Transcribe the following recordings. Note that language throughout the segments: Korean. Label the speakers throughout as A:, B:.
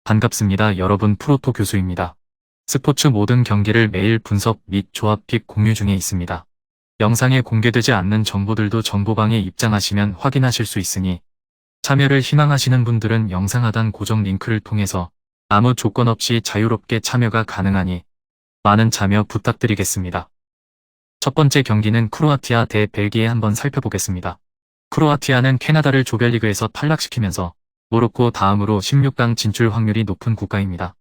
A: 반갑습니다. 여러분, 프로토 교수입니다. 스포츠 모든 경기를 매일 분석 및 조합 픽 공유 중에 있습니다. 영상에 공개되지 않는 정보들도 정보방에 입장하시면 확인하실 수 있으니 참여를 희망하시는 분들은 영상 하단 고정 링크를 통해서 아무 조건 없이 자유롭게 참여가 가능하니 많은 참여 부탁드리겠습니다. 첫 번째 경기는 크로아티아 대 벨기에 한번 살펴보겠습니다. 크로아티아는 캐나다를 조별리그에서 탈락시키면서 모로코 다음으로 16강 진출 확률이 높은 국가입니다.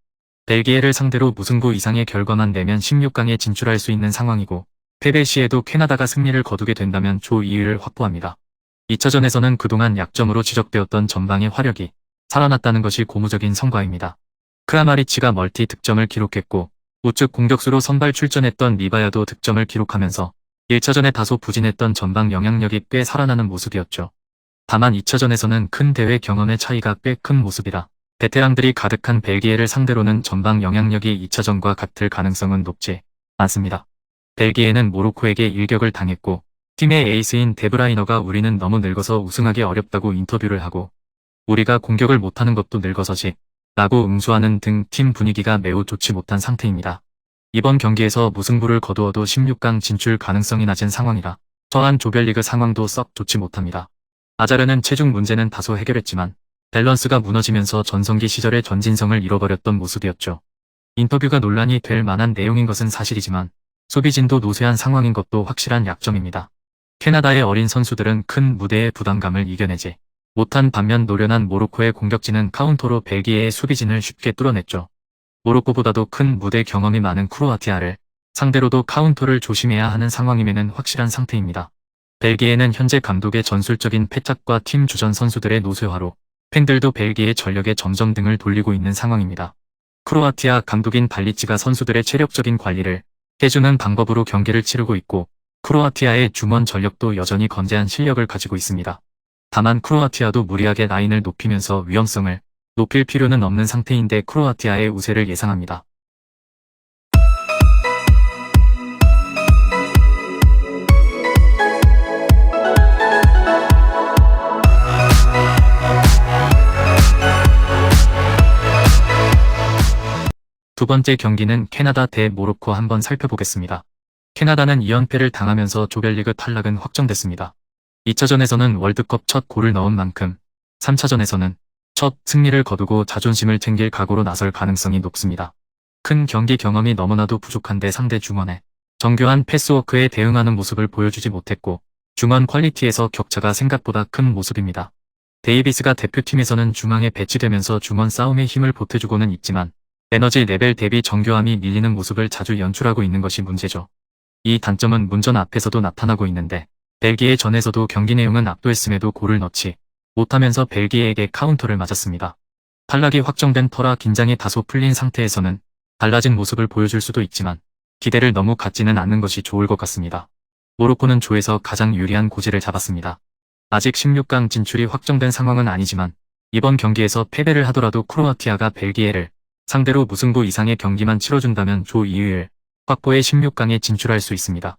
A: 벨기에를 상대로 무승부 이상의 결과만 내면 16강에 진출할 수 있는 상황이고 패배 시에도 캐나다가 승리를 거두게 된다면 조 2위를 확보합니다. 2차전에서는 그동안 약점으로 지적되었던 전방의 화력이 살아났다는 것이 고무적인 성과입니다. 크라마리치가 멀티 득점을 기록했고 우측 공격수로 선발 출전했던 리바야도 득점을 기록하면서 1차전에 다소 부진했던 전방 영향력이 꽤 살아나는 모습이었죠. 다만 2차전에서는 큰 대회 경험의 차이가 꽤 큰 모습이라 베테랑들이 가득한 벨기에를 상대로는 전방 영향력이 2차전과 같을 가능성은 높지 않습니다. 벨기에는 모로코에게 일격을 당했고 팀의 에이스인 데브라이너가 우리는 너무 늙어서 우승하기 어렵다고 인터뷰를 하고 우리가 공격을 못하는 것도 늙어서지 라고 응수하는 등 팀 분위기가 매우 좋지 못한 상태입니다. 이번 경기에서 무승부를 거두어도 16강 진출 가능성이 낮은 상황이라 처한 조별리그 상황도 썩 좋지 못합니다. 아자르는 체중 문제는 다소 해결했지만 밸런스가 무너지면서 전성기 시절의 전진성을 잃어버렸던 모습이었죠. 인터뷰가 논란이 될 만한 내용인 것은 사실이지만 수비진도 노쇠한 상황인 것도 확실한 약점입니다. 캐나다의 어린 선수들은 큰 무대의 부담감을 이겨내지 못한 반면 노련한 모로코의 공격진은 카운터로 벨기에의 수비진을 쉽게 뚫어냈죠. 모로코보다도 큰 무대 경험이 많은 크로아티아를 상대로도 카운터를 조심해야 하는 상황임에는 확실한 상태입니다. 벨기에는 현재 감독의 전술적인 패착과 팀 주전 선수들의 노쇠화로 팬들도 벨기에 전력에 점점 등을 돌리고 있는 상황입니다. 크로아티아 감독인 발리치가 선수들의 체력적인 관리를 해주는 방법으로 경기를 치르고 있고 크로아티아의 중원 전력도 여전히 건재한 실력을 가지고 있습니다. 다만 크로아티아도 무리하게 라인을 높이면서 위험성을 높일 필요는 없는 상태인데 크로아티아의 우세를 예상합니다. 두 번째 경기는 캐나다 대 모로코 한번 살펴보겠습니다. 캐나다는 2연패를 당하면서 조별리그 탈락은 확정됐습니다. 2차전에서는 월드컵 첫 골을 넣은 만큼 3차전에서는 첫 승리를 거두고 자존심을 챙길 각오로 나설 가능성이 높습니다. 큰 경기 경험이 너무나도 부족한데 상대 중원에 정교한 패스워크에 대응하는 모습을 보여주지 못했고 중원 퀄리티에서 격차가 생각보다 큰 모습입니다. 데이비스가 대표팀에서는 중앙에 배치되면서 중원 싸움에 힘을 보태주고는 있지만 에너지 레벨 대비 정교함이 밀리는 모습을 자주 연출하고 있는 것이 문제죠. 이 단점은 문전 앞에서도 나타나고 있는데 벨기에 전에서도 경기 내용은 압도했음에도 골을 넣지 못하면서 벨기에에게 카운터를 맞았습니다. 탈락이 확정된 터라 긴장이 다소 풀린 상태에서는 달라진 모습을 보여줄 수도 있지만 기대를 너무 갖지는 않는 것이 좋을 것 같습니다. 모로코는 조에서 가장 유리한 고지를 잡았습니다. 아직 16강 진출이 확정된 상황은 아니지만 이번 경기에서 패배를 하더라도 크로아티아가 벨기에를 상대로 무승부 이상의 경기만 치러준다면 조 2위를 확보해 16강에 진출할 수 있습니다.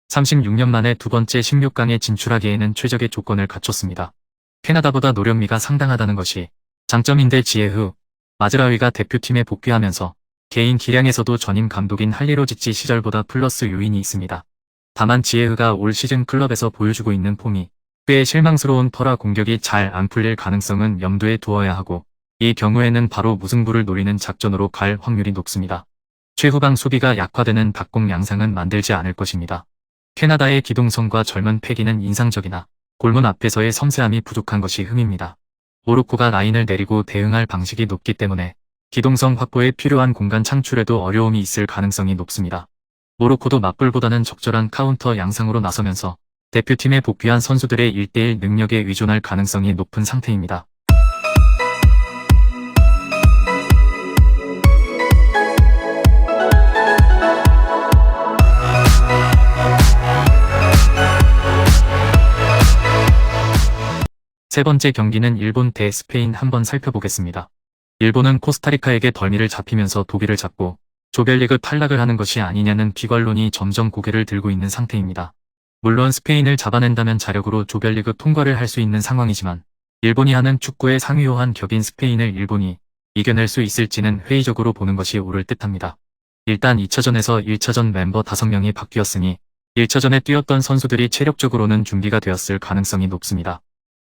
A: 36년 만에 두 번째 16강에 진출하기에는 최적의 조건을 갖췄습니다. 캐나다보다 노련미가 상당하다는 것이 장점인데 지에흐 마즈라위가 대표팀에 복귀하면서 개인 기량에서도 전임 감독인 할리로지치 시절보다 플러스 요인이 있습니다. 다만 지에흐가 올 시즌 클럽에서 보여주고 있는 폼이 꽤 실망스러운 터라 공격이 잘 안 풀릴 가능성은 염두에 두어야 하고 이 경우에는 바로 무승부를 노리는 작전으로 갈 확률이 높습니다. 최후방 수비가 약화되는 박공 양상은 만들지 않을 것입니다. 캐나다의 기동성과 젊은 패기는 인상적이나 골문 앞에서의 섬세함이 부족한 것이 흠입니다. 모로코가 라인을 내리고 대응할 방식이 높기 때문에 기동성 확보에 필요한 공간 창출에도 어려움이 있을 가능성이 높습니다. 모로코도 맞불보다는 적절한 카운터 양상으로 나서면서 대표팀에 복귀한 선수들의 1대1 능력에 의존할 가능성이 높은 상태입니다. 세 번째 경기는 일본 대 스페인 한번 살펴보겠습니다. 일본은 코스타리카에게 덜미를 잡히면서 독일을 잡고 조별리그 탈락을 하는 것이 아니냐는 비관론이 점점 고개를 들고 있는 상태입니다. 물론 스페인을 잡아낸다면 자력으로 조별리그 통과를 할 수 있는 상황이지만 일본이 하는 축구의 상위호환 격인 스페인을 일본이 이겨낼 수 있을지는 회의적으로 보는 것이 옳을 듯합니다. 일단 2차전에서 1차전 멤버 5명이 바뀌었으니 1차전에 뛰었던 선수들이 체력적으로는 준비가 되었을 가능성이 높습니다.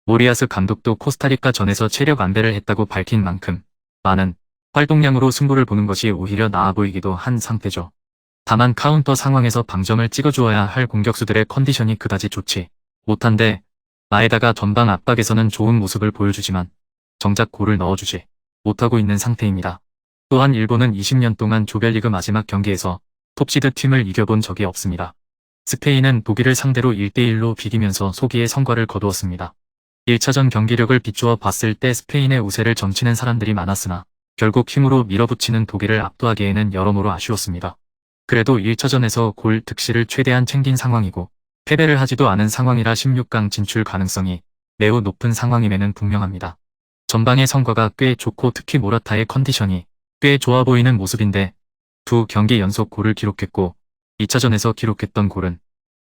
A: 모리아스 감독도 코스타리카 전에서 체력 안배를 했다고 밝힌 만큼 많은 활동량으로 승부를 보는 것이 오히려 나아 보이기도 한 상태죠. 다만 카운터 상황에서 방점을 찍어주어야 할 공격수들의 컨디션이 그다지 좋지 못한데 마에다가 전방 압박에서는 좋은 모습을 보여주지만 정작 골을 넣어주지 못하고 있는 상태입니다. 또한 일본은 20년 동안 조별리그 마지막 경기에서 톱시드 팀을 이겨본 적이 없습니다. 스페인은 독일을 상대로 1대1로 비기면서 소기의 성과를 거두었습니다. 1차전 경기력을 비추어 봤을 때 스페인의 우세를 점치는 사람들이 많았으나 결국 힘으로 밀어붙이는 독일을 압도하기에는 여러모로 아쉬웠습니다. 그래도 1차전에서 골 득실을 최대한 챙긴 상황이고 패배를 하지도 않은 상황이라 16강 진출 가능성이 매우 높은 상황임에는 분명합니다. 전방의 성과가 꽤 좋고 특히 모라타의 컨디션이 꽤 좋아 보이는 모습인데 두 경기 연속 골을 기록했고 2차전에서 기록했던 골은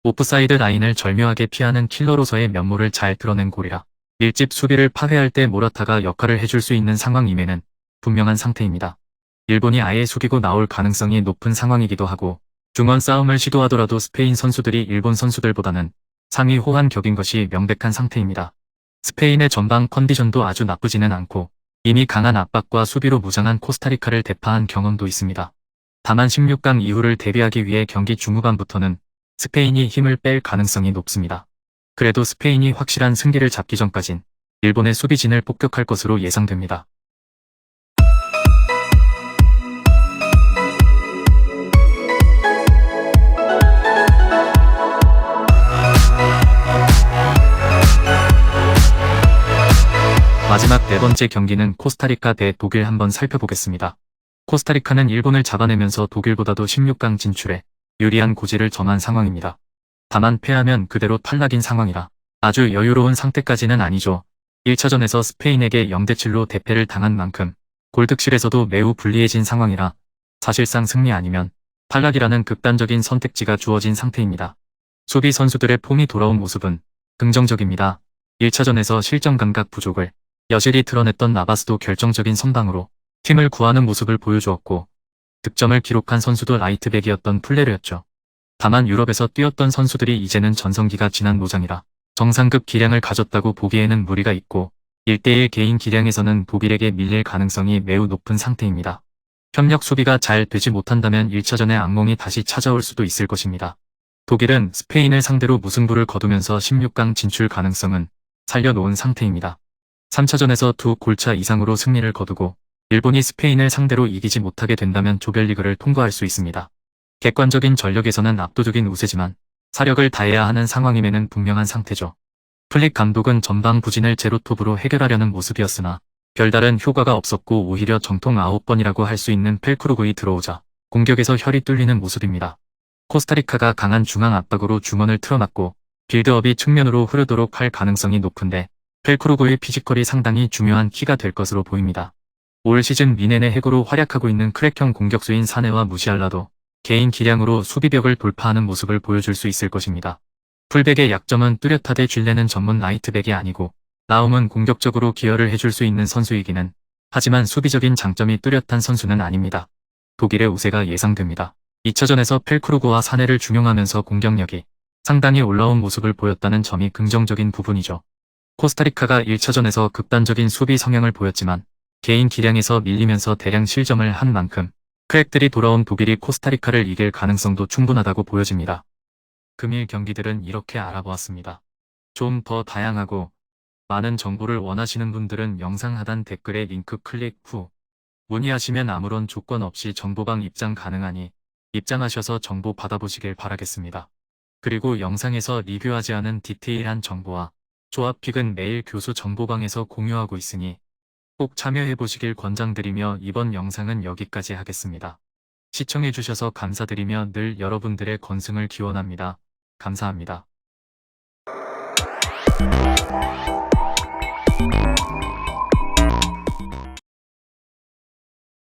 A: 오프사이드 라인을 절묘하게 피하는 킬러로서의 면모를 잘 드러낸 골이라 밀집 수비를 파괴할 때 모라타가 역할을 해줄 수 있는 상황임에는 분명한 상태입니다. 일본이 아예 숙이고 나올 가능성이 높은 상황이기도 하고 중원 싸움을 시도하더라도 스페인 선수들이 일본 선수들보다는 상위 호환 격인 것이 명백한 상태입니다. 스페인의 전방 컨디션도 아주 나쁘지는 않고 이미 강한 압박과 수비로 무장한 코스타리카를 대파한 경험도 있습니다. 다만 16강 이후를 대비하기 위해 경기 중후반부터는 스페인이 힘을 뺄 가능성이 높습니다. 그래도 스페인이 확실한 승기를 잡기 전까진 일본의 수비진을 폭격할 것으로 예상됩니다. 마지막 네 번째 경기는 코스타리카 대 독일 한번 살펴보겠습니다. 코스타리카는 일본을 잡아내면서 독일보다도 16강 진출에 유리한 고지를 점한 상황입니다. 다만 패하면 그대로 탈락인 상황이라 아주 여유로운 상태까지는 아니죠. 1차전에서 스페인에게 0대7로 대패를 당한 만큼 골득실에서도 매우 불리해진 상황이라 사실상 승리 아니면 탈락이라는 극단적인 선택지가 주어진 상태입니다. 수비 선수들의 폼이 돌아온 모습은 긍정적입니다. 1차전에서 실전 감각 부족을 여실히 드러냈던 나바스도 결정적인 선방으로 팀을 구하는 모습을 보여주었고 득점을 기록한 선수도 라이트백이었던 플레르였죠. 다만 유럽에서 뛰었던 선수들이 이제는 전성기가 지난 노장이라 정상급 기량을 가졌다고 보기에는 무리가 있고 1대1 개인 기량에서는 독일에게 밀릴 가능성이 매우 높은 상태입니다. 협력 수비가 잘 되지 못한다면 1차전의 악몽이 다시 찾아올 수도 있을 것입니다. 독일은 스페인을 상대로 무승부를 거두면서 16강 진출 가능성은 살려놓은 상태입니다. 3차전에서 두 골차 이상으로 승리를 거두고 일본이 스페인을 상대로 이기지 못하게 된다면 조별리그를 통과할 수 있습니다. 객관적인 전력에서는 압도적인 우세지만 사력을 다해야 하는 상황임에는 분명한 상태죠. 플릭 감독은 전방 부진을 제로톱으로 해결하려는 모습이었으나 별다른 효과가 없었고 오히려 정통 9번이라고 할 수 있는 펠크루그이 들어오자 공격에서 혈이 뚫리는 모습입니다. 코스타리카가 강한 중앙 압박으로 중원을 틀어막고 빌드업이 측면으로 흐르도록 할 가능성이 높은데 펠크루그의 피지컬이 상당히 중요한 키가 될 것으로 보입니다. 올 시즌 미넨의 핵으로 활약하고 있는 크랙형 공격수인 사네와 무시알라도 개인 기량으로 수비벽을 돌파하는 모습을 보여줄 수 있을 것입니다. 풀백의 약점은 뚜렷하되 쥘레는 전문 라이트백이 아니고 나움은 공격적으로 기여를 해줄 수 있는 선수이기는 하지만 수비적인 장점이 뚜렷한 선수는 아닙니다. 독일의 우세가 예상됩니다. 2차전에서 펠크루그와 사네를 중용하면서 공격력이 상당히 올라온 모습을 보였다는 점이 긍정적인 부분이죠. 코스타리카가 1차전에서 극단적인 수비 성향을 보였지만 개인 기량에서 밀리면서 대량 실점을 한 만큼 크랙들이 돌아온 독일이 코스타리카를 이길 가능성도 충분하다고 보여집니다. 금일 경기들은 이렇게 알아보았습니다. 좀 더 다양하고 많은 정보를 원하시는 분들은 영상 하단 댓글에 링크 클릭 후 문의하시면 아무런 조건 없이 정보방 입장 가능하니 입장하셔서 정보 받아보시길 바라겠습니다. 그리고 영상에서 리뷰하지 않은 디테일한 정보와 조합픽은 매일 교수 정보방에서 공유하고 있으니 꼭 참여해보시길 권장드리며 이번 영상은 여기까지 하겠습니다. 시청해주셔서 감사드리며 늘 여러분들의 건승을 기원합니다. 감사합니다.